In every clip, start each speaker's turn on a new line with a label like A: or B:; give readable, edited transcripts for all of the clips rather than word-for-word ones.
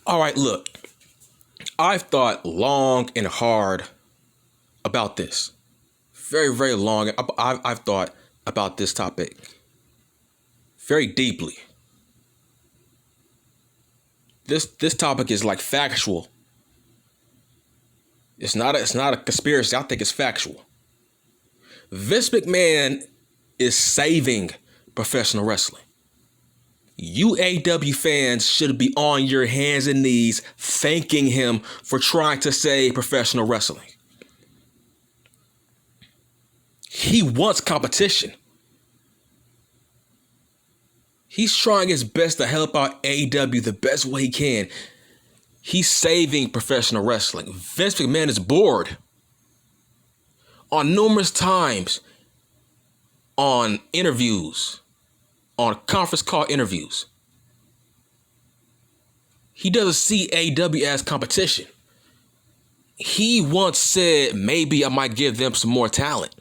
A: All right, look, I've thought long and hard about this. Very, very long. I've thought about this topic very deeply. This topic is like factual. It's not a conspiracy. I think it's factual. Vince McMahon is saving professional wrestling. You AEW fans should be on your hands and knees thanking him for trying to save professional wrestling. He wants competition. He's trying his best to help out AEW the best way he can. He's saving professional wrestling. Vince McMahon is bored. On numerous times, on interviews, on conference call interviews, he doesn't see AEW as competition. He once said, maybe I might give them some more talent.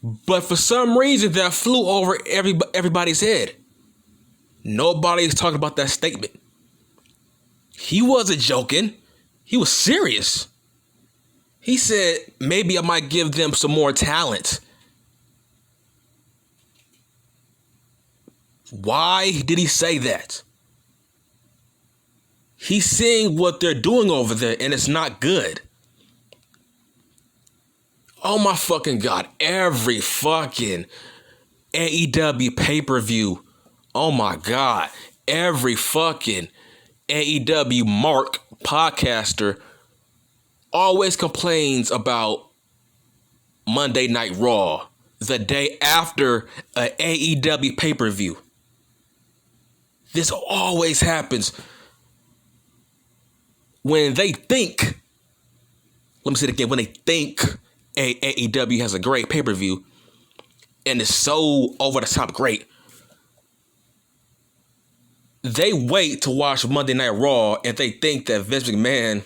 A: But for some reason, that flew over everybody's head. Nobody's talking about that statement. He wasn't joking. He was serious. He said, maybe I might give them some more talent. Why did he say that? He's seeing what they're doing over there, and it's not good. Oh my fucking God. Every fucking AEW pay-per-view. Oh my God. Every fucking AEW Mark podcaster always complains about Monday Night Raw the day after an AEW pay-per-view. This always happens when they think, let me say it again, when they think AEW has a great pay-per-view and it's so over the top great, they wait to watch Monday Night Raw and they think that Vince McMahon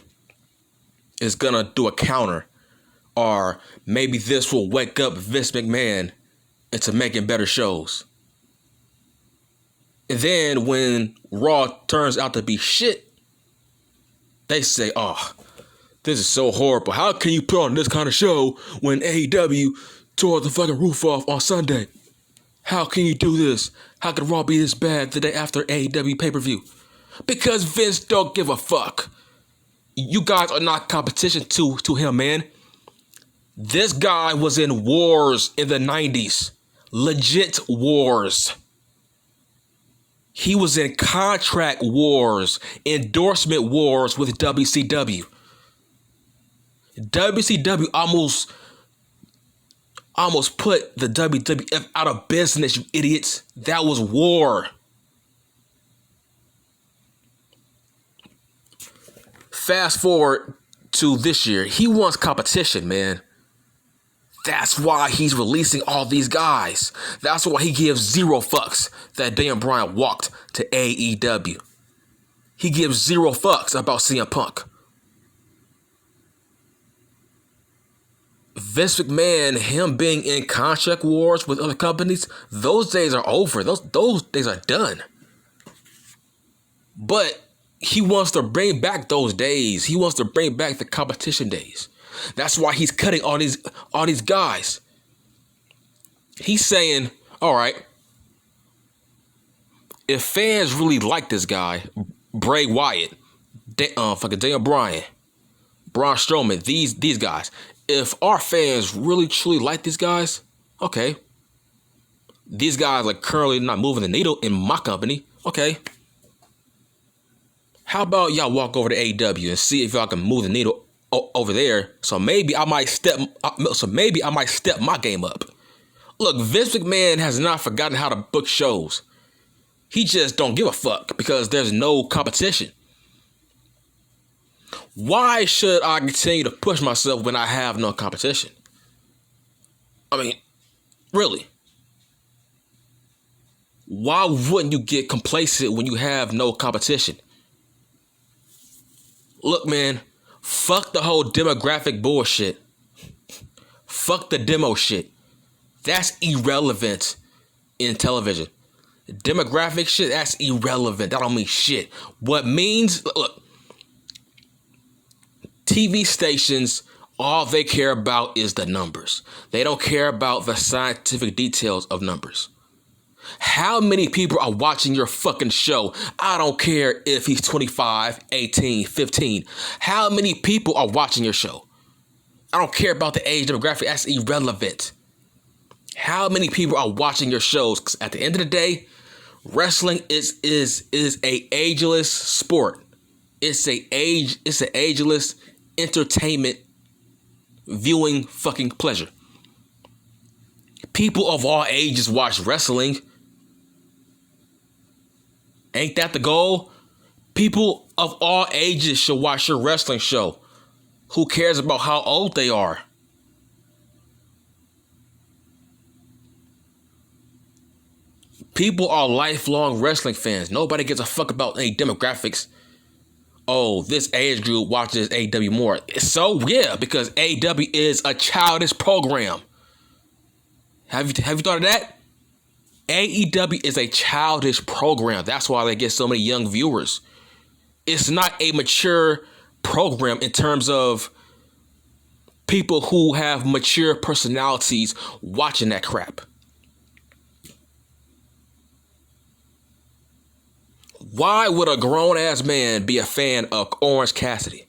A: is gonna do a counter, or maybe this will wake up Vince McMahon into making better shows. And then when Raw turns out to be shit, they say, oh, this is so horrible. How can you put on this kind of show when AEW tore the fucking roof off on Sunday? How can you do this? How could Raw be this bad the day after AEW pay-per-view? Because Vince don't give a fuck. You guys are not competition to him, man. This guy was in wars in the 90s. Legit wars. He was in contract wars, endorsement wars with WCW. WCW almost put the WWF out of business, you idiots. That was war. Fast forward to this year. He wants competition, man. That's why he's releasing all these guys. That's why he gives zero fucks that Daniel Bryan walked to AEW. He gives zero fucks about CM Punk. Vince McMahon, him being in contract wars with other companies, those days are over. Those days are done. But he wants to bring back those days. He wants to bring back the competition days. That's why he's cutting all these guys. He's saying, all right, if fans really like this guy, Bray Wyatt, fucking Daniel Bryan, Braun Strowman, these guys, if our fans really truly like these guys, okay, these guys are currently not moving the needle in my company, okay, how about y'all walk over to AEW and see if y'all can move the needle over there? So maybe I might step my game up. Look, Vince McMahon has not forgotten how to book shows. He just don't give a fuck because there's no competition. Why should I continue to push myself when I have no competition? I mean, really? Why wouldn't you get complacent when you have no competition? Look, man, fuck the whole demographic bullshit. Fuck the demo shit. That's irrelevant in television. Demographic shit, that's irrelevant. That don't mean shit. What means, look, TV stations, all they care about is the numbers. They don't care about the scientific details of numbers. How many people are watching your fucking show? I don't care if he's 25, 18, 15. How many people are watching your show? I don't care about the age demographic. That's irrelevant. How many people are watching your shows? 'Cause at the end of the day, wrestling is a ageless sport. It's an ageless entertainment viewing fucking pleasure. People of all ages watch wrestling. Ain't that the goal? People of all ages should watch your wrestling show. Who cares about how old they are? People are lifelong wrestling fans. Nobody gives a fuck about any demographics. Oh, this age group watches AEW more. So yeah, because AEW is a childish program. Have you thought of that? AEW is a childish program. That's why they get so many young viewers. It's not a mature program in terms of people who have mature personalities watching that crap. Why would a grown-ass man be a fan of Orange Cassidy?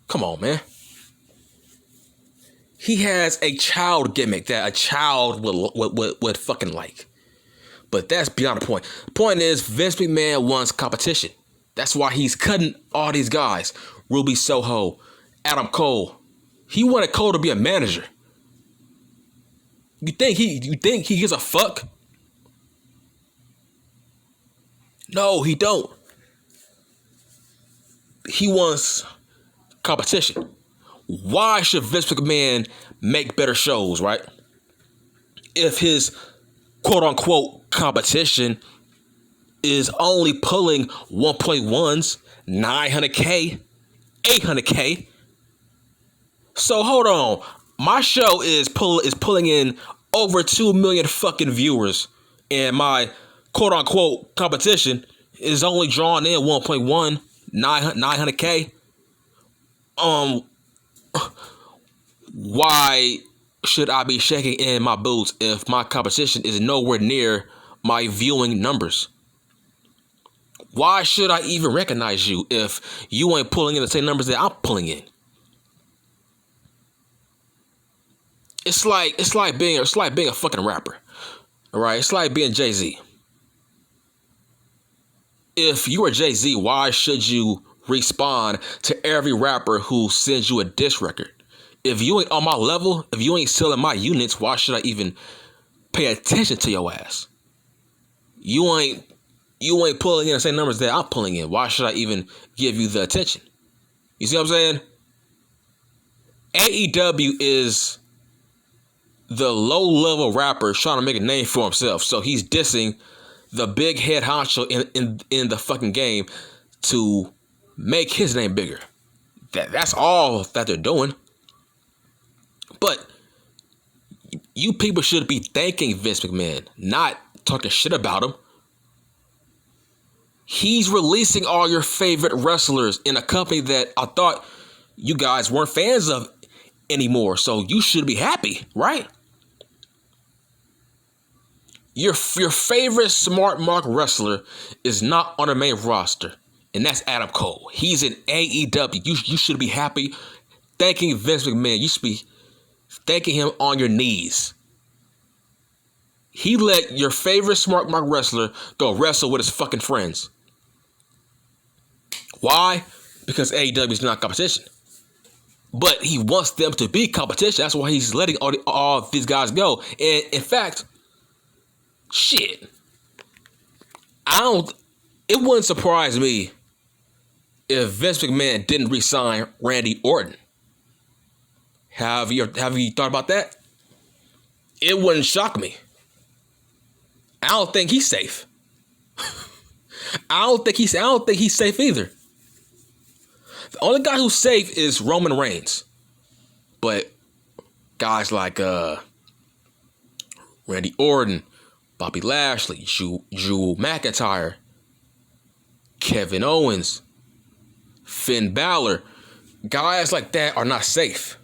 A: Come on, man. He has a child gimmick that a child would fucking like. But that's beyond the point. The point is, Vince McMahon wants competition. That's why he's cutting all these guys. Ruby Soho, Adam Cole. He wanted Cole to be a manager. You think he gives a fuck? No, he don't. He wants competition. Why should Vince McMahon make better shows, right? If his quote-unquote competition is only pulling 1.1s, 900K, 800K. So hold on. My show is pulling in over 2 million fucking viewers, and my quote-unquote competition is only drawing in 1.1, 900K. Why should I be shaking in my boots if my competition is nowhere near my viewing numbers? Why should I even recognize you if you ain't pulling in the same numbers that I'm pulling in? It's like being a fucking rapper. All right, it's like being Jay-Z. If you are Jay-Z, why should you respond to every rapper who sends you a diss record? If you ain't on my level, if you ain't selling my units, why should I even pay attention to your ass? You ain't pulling in the same numbers that I'm pulling in. Why should I even give you the attention? You see what I'm saying? AEW is the low-level rapper trying to make a name for himself. So he's dissing the big head honcho in the fucking game to make his name bigger. That's all that they're doing. But you people should be thanking Vince McMahon, not talking shit about him. He's releasing all your favorite wrestlers in a company that I thought you guys weren't fans of anymore. So you should be happy, right? Your favorite smart mark wrestler is not on the main roster, and that's Adam Cole. He's in AEW. You should be happy, thanking Vince McMahon. You should be thanking him on your knees. He let your favorite smart mark wrestler go wrestle with his fucking friends. Why? Because AEW is not competition. But he wants them to be competition. That's why he's letting all these guys go. And in fact, shit, it wouldn't surprise me if Vince McMahon didn't re-sign Randy Orton. Have you thought about that? It wouldn't shock me. I don't think he's safe. I don't think he's safe either. The only guy who's safe is Roman Reigns. But guys like Randy Orton, Bobby Lashley, Drew McIntyre, Kevin Owens, Finn Balor. Guys like that are not safe.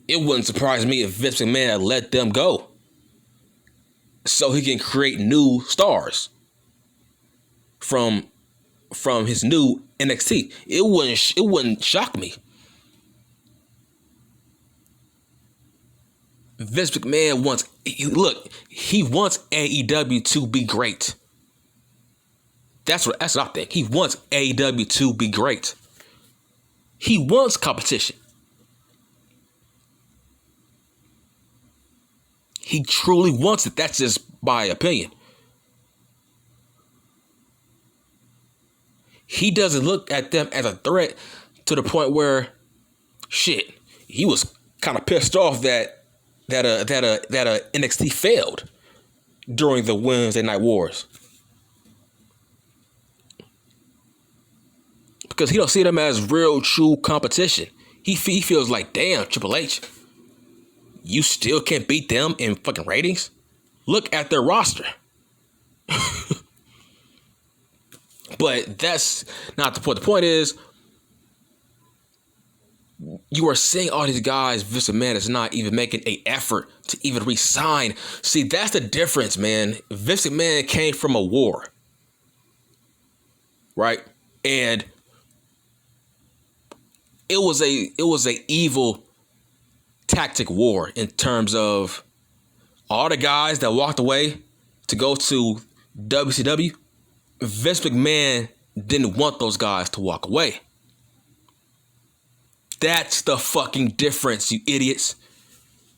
A: It wouldn't surprise me if Vince McMahon had let them go so he can create new stars from his new NXT. It wouldn't shock me. Vince McMahon wants AEW to be great. That's what I think. He wants AEW to be great. He wants competition. He truly wants it. That's just my opinion. He doesn't look at them as a threat to the point where, shit, he was kind of pissed off that NXT failed during the Wednesday Night Wars. Because he don't see them as real, true competition. He feels like, damn, Triple H, you still can't beat them in fucking ratings? Look at their roster. But that's not the point. The point is, you are seeing all these guys, Vince McMahon is not even making an effort to even re-sign. See, that's the difference, man. Vince McMahon came from a war. Right? And it was a evil tactic war in terms of all the guys that walked away to go to WCW. Vince McMahon didn't want those guys to walk away. That's the fucking difference, you idiots,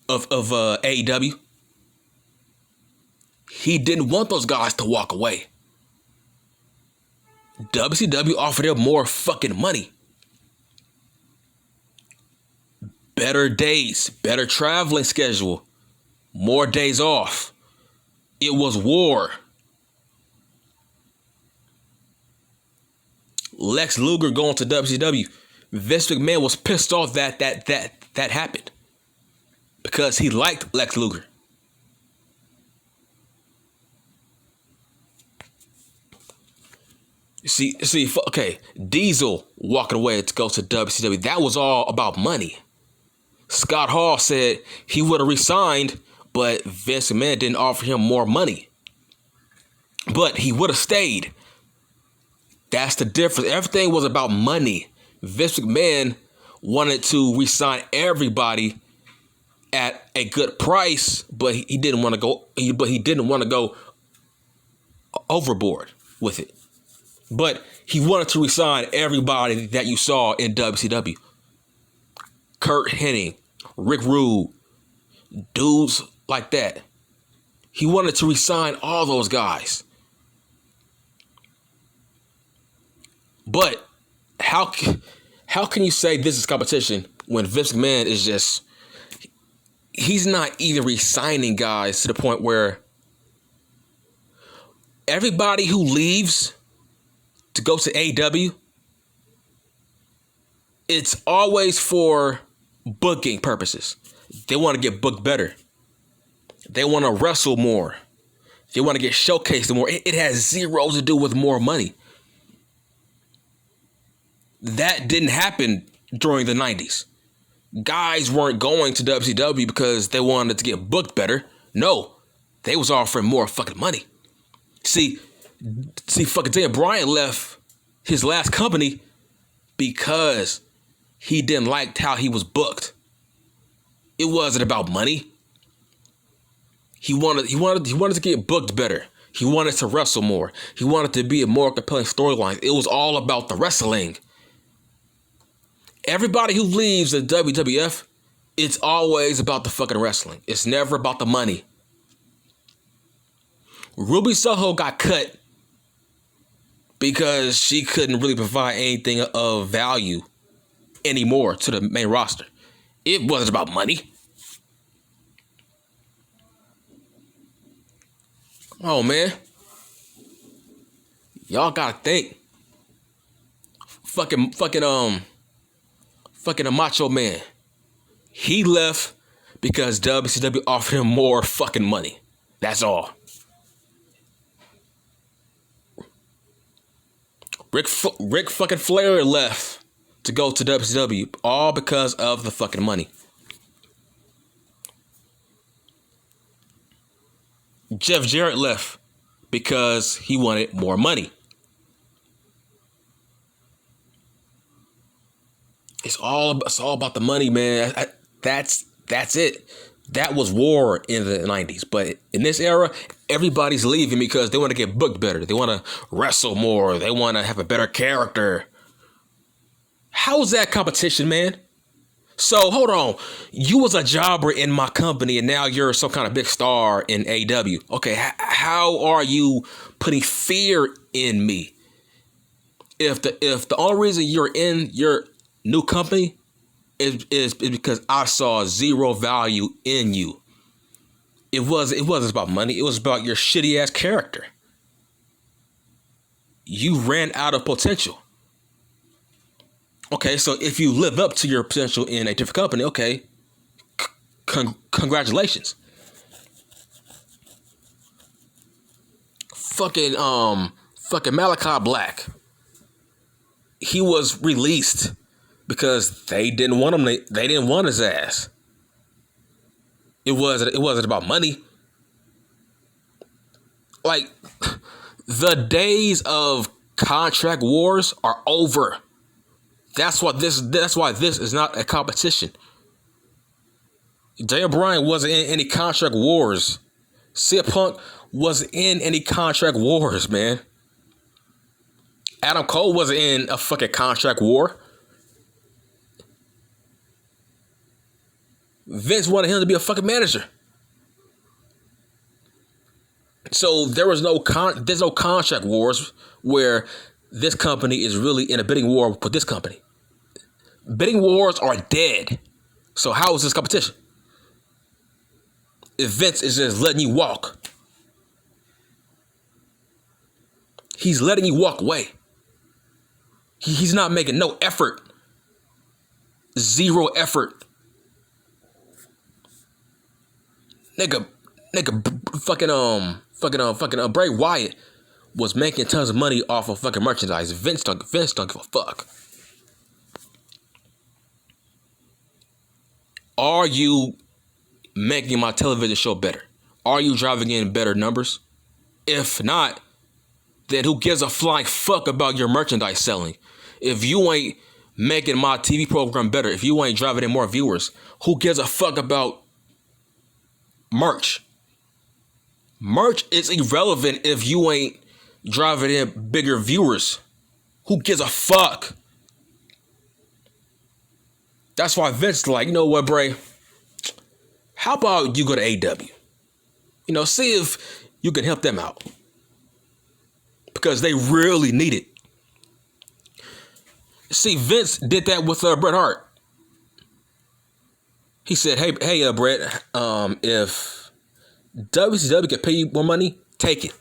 A: of AEW. He didn't want those guys to walk away. WCW offered him more fucking money. Better days, better traveling schedule, more days off. It was war. Lex Luger going to WCW. Vince McMahon was pissed off that happened because he liked Lex Luger. See, okay, Diesel walking away to go to WCW. That was all about money. Scott Hall said he would have resigned, but Vince McMahon didn't offer him more money. But he would have stayed. That's the difference. Everything was about money. Vince McMahon wanted to re-sign everybody at a good price, but he didn't want to go. He didn't want to go overboard with it. But he wanted to re-sign everybody that you saw in WCW. Kurt Hennig, Rick Rude, dudes like that. He wanted to re-sign all those guys. But how can you say this is competition when Vince McMahon is just, he's not even re-signing guys to the point where everybody who leaves to go to AEW, it's always for booking purposes. They want to get booked better. They want to wrestle more. They want to get showcased more. It has zero to do with more money. That didn't happen during the 90s. Guys weren't going to WCW because they wanted to get booked better. No, they was offering more fucking money. See, fucking Daniel Bryan left his last company because he didn't like how he was booked. It wasn't about money. He wanted to get booked better. He wanted to wrestle more. He wanted to be a more compelling storyline. It was all about the wrestling. Everybody who leaves the WWF, it's always about the fucking wrestling. It's never about the money. Ruby Soho got cut because she couldn't really provide anything of value anymore to the main roster. It wasn't about money. Oh man, y'all gotta think. Fucking a Macho Man. He left because WCW offered him more fucking money. That's all. Rick fucking Flair left to go to WCW, all because of the fucking money. Jeff Jarrett left because he wanted more money. It's all about the money, man. That's it. That was war in the 90s. But in this era, everybody's leaving because they want to get booked better. They want to wrestle more. They want to have a better character. How's that competition, man? So, hold on. You was a jobber in my company and now you're some kind of big star in AEW. Okay, how are you putting fear in me? If the only reason you're in your new company is because I saw zero value in you. It wasn't about money. It was about your shitty ass character. You ran out of potential. Okay, so if you live up to your potential in a different company, okay, congratulations. Fucking Malachi Black. He was released because they didn't want him. They didn't want his ass. It wasn't about money. Like, the days of contract wars are over. That's why this is not a competition. Daniel Bryan wasn't in any contract wars. CM Punk wasn't in any contract wars, man. Adam Cole wasn't in a fucking contract war. Vince wanted him to be a fucking manager. So there's no contract wars where this company is really in a bidding war with this company. Bidding wars are dead. So how is this competition? If Vince is just letting you walk, he's letting you walk away. He's not making no effort. Zero effort. Nigga, fucking Bray Wyatt was making tons of money off of fucking merchandise. Vince don't give a fuck. Are you making my television show better? Are you driving in better numbers? If not, then who gives a flying fuck about your merchandise selling? If you ain't making my TV program better, if you ain't driving in more viewers, who gives a fuck about merch? Merch is irrelevant if you ain't driving in bigger viewers. Who gives a fuck? That's why Vince is like, you know what, Bray? How about you go to AEW? You know, see if you can help them out. Because they really need it. See, Vince did that with Bret Hart. He said, hey, Bret, if WCW can pay you more money, take it.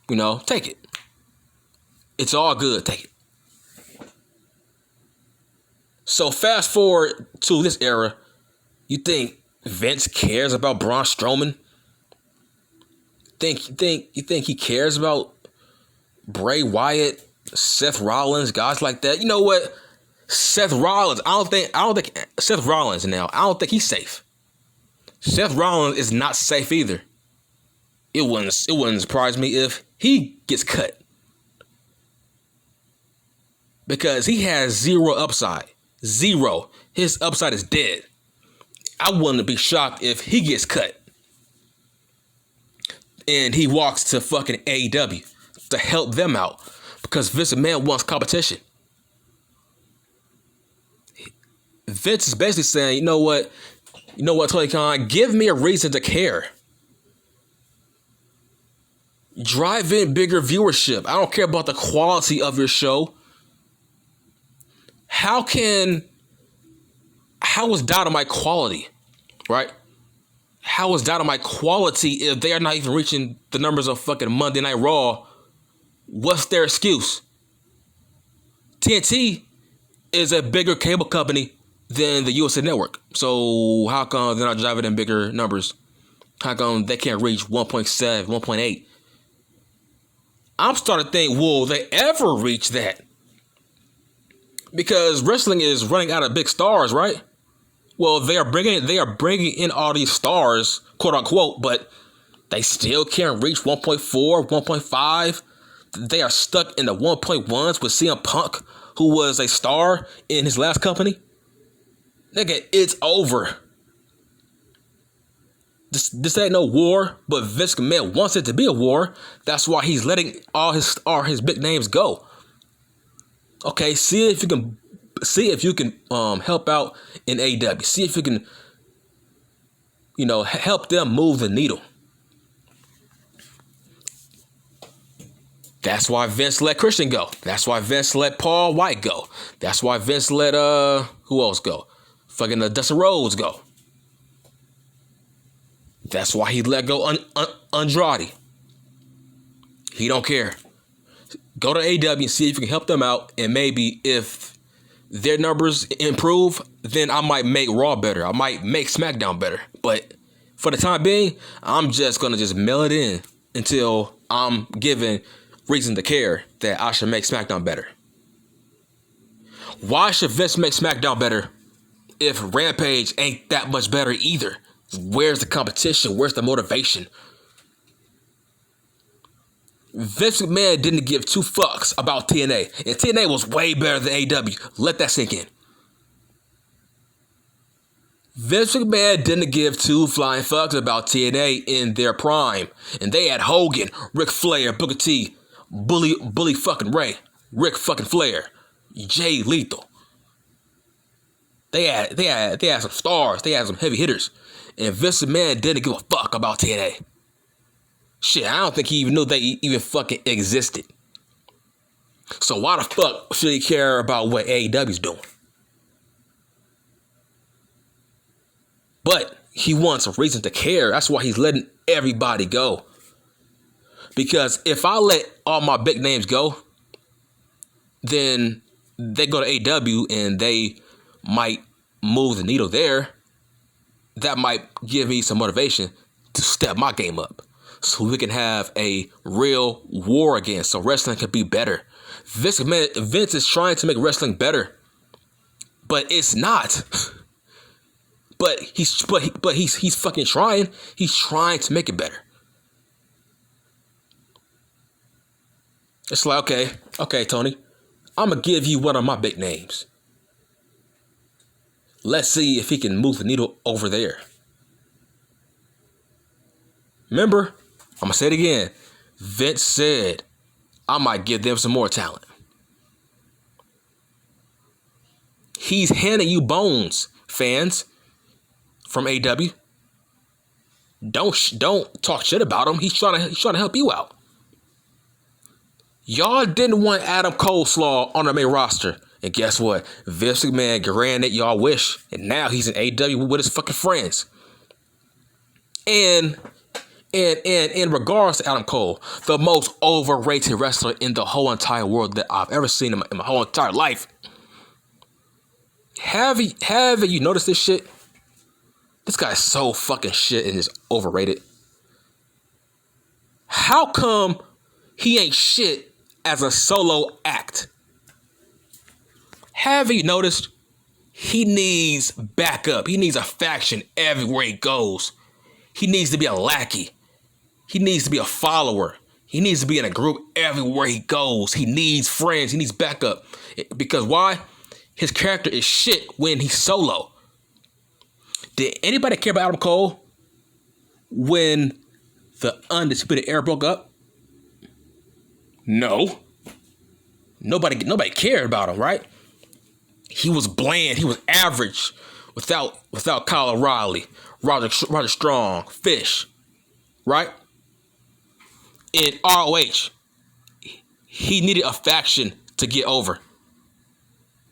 A: You know, take it. It's all good, take it. So fast forward to this era, you think Vince cares about Braun Strowman? You think he cares about Bray Wyatt, Seth Rollins, guys like that? You know what? Seth Rollins, I don't think Seth Rollins now, I don't think he's safe. Seth Rollins is not safe either. It wouldn't surprise me if he gets cut. Because he has zero upside. Zero. His upside is dead. I wouldn't be shocked if he gets cut. And he walks to fucking AEW to help them out. Because Vince McMahon wants competition. Vince is basically saying, you know what, Tony Khan, give me a reason to care. Drive in bigger viewership. I don't care about the quality of your show. How is Dynamite quality, right? How is Dynamite quality if they are not even reaching the numbers of fucking Monday Night Raw? What's their excuse? TNT is a bigger cable company than the USA Network. So how come they're not driving in bigger numbers How come they can't reach 1.7, 1.8? I'm starting to think, will they ever reach that? Because wrestling is running out of big stars, right? Well, they are bringing in all these stars, quote unquote, but they still can't reach 1.4, 1.5. They are stuck in the 1.1s with CM Punk, who was a star in his last company. Nigga, it's over. This ain't no war, but Vince McMahon wants it to be a war. That's why he's letting all his big names go. Okay, see if you can help out in AEW. See if you can, help them move the needle. That's why Vince let Christian go. That's why Vince let Paul White go. That's why Vince let who else go? Fucking Dustin Rhodes go. That's why he let go Andrade. He don't care. Go to AEW and see if you can help them out, and maybe if their numbers improve, then I might make Raw better. I might make SmackDown better. But for the time being, I'm just gonna just mail it in until I'm given reason to care that I should make SmackDown better. Why should Vince make SmackDown better if Rampage ain't that much better either? Where's the competition? Where's the motivation? Vince McMahon didn't give two fucks about TNA. And TNA was way better than AEW. Let that sink in. Vince McMahon didn't give two flying fucks about TNA in their prime. And they had Hogan, Ric Flair, Booker T, Bully fucking Ray, Ric fucking Flair, Jay Lethal. They had some stars. They had some heavy hitters. And Vince McMahon didn't give a fuck about TNA. Shit, I don't think he even knew they even fucking existed. So why the fuck should he care about what AEW's doing? But he wants a reason to care. That's why he's letting everybody go. Because if I let all my big names go, then they go to AEW and they might move the needle there. That might give me some motivation to step my game up so we can have a real war again, so wrestling can be better. Vince is trying to make wrestling better, but it's not. But he's fucking trying. He's trying to make it better. It's like, okay, Tony, I'm gonna give you one of my big names. Let's see if he can move the needle over there. Remember, I'm going to say it again. Vince said, I might give them some more talent. He's handing you bones, fans, from AEW. Don't talk shit about him. He's trying to help you out. Y'all didn't want Adam Coleslaw on the main roster. And guess what? Vince McMahon granted y'all wish. And now he's in AEW with his fucking friends. And in regards to Adam Cole, the most overrated wrestler in the whole entire world that I've ever seen in my whole entire life. Have you noticed this shit? This guy's so fucking shit and is overrated. How come he ain't shit as a solo act? Have you noticed? He needs backup. He needs a faction everywhere he goes. He needs to be a lackey. He needs to be a follower. He needs to be in a group everywhere he goes. He needs friends. He needs backup. Because why? His character is shit when he's solo. Did anybody care about Adam Cole when the Undisputed Era broke up? No. Nobody cared about him, right? He was bland. He was average without Kyle O'Reilly, Roger Strong, Fish, right? In ROH, he needed a faction to get over.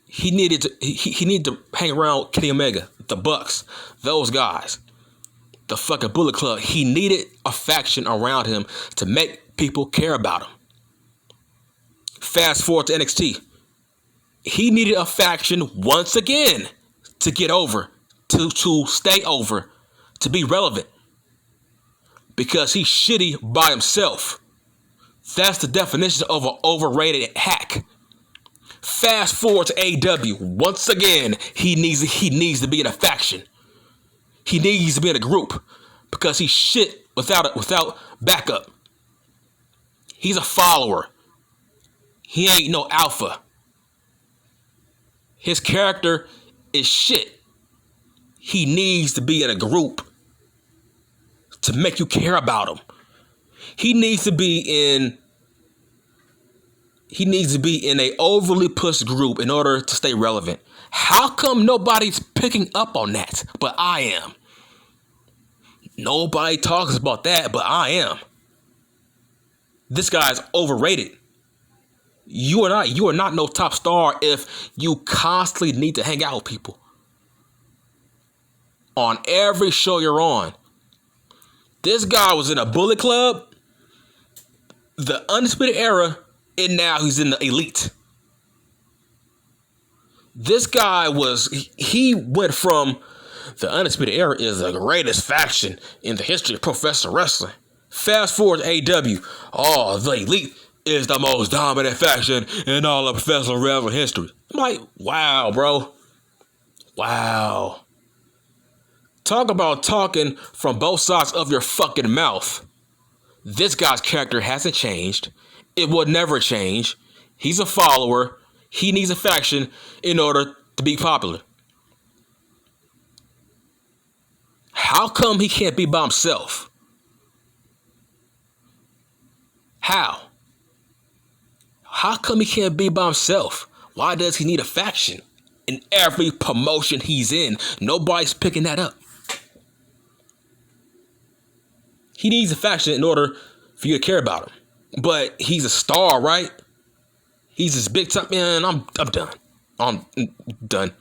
A: He needed to hang around Kenny Omega, the Bucks, those guys, the fucking Bullet Club. He needed a faction around him to make people care about him. Fast forward to NXT. He needed a faction once again to get over, to stay over, to be relevant. because he's shitty by himself. That's the definition of an overrated hack. Fast forward to AEW. Once again, he needs to be in a faction. He needs to be in a group because he's shit without backup. He's a follower. He ain't no alpha. His character is shit. He needs to be in a group to make you care about him. He needs to be in a overly pushed group in order to stay relevant. How come nobody's picking up on that? But I am. Nobody talks about that, but I am. This guy's overrated. You are not no top star if you constantly need to hang out with people. On every show you're on. This guy was in a Bullet Club, the Undisputed Era, and now he's in the Elite. This guy he went from the Undisputed Era is the greatest faction in the history of professional wrestling. Fast forward to AEW. Oh, the Elite is the most dominant faction in all of professional wrestling history. I'm like, wow, bro. Wow. Talk about talking from both sides of your fucking mouth. This guy's character hasn't changed. It will never change. He's a follower. He needs a faction in order to be popular. How come he can't be by himself? How? How come he can't be by himself? Why does he need a faction? In every promotion he's in, nobody's picking that up. He needs a faction in order for you to care about him. But he's a star, right? He's this big time, man. I'm done. I'm done.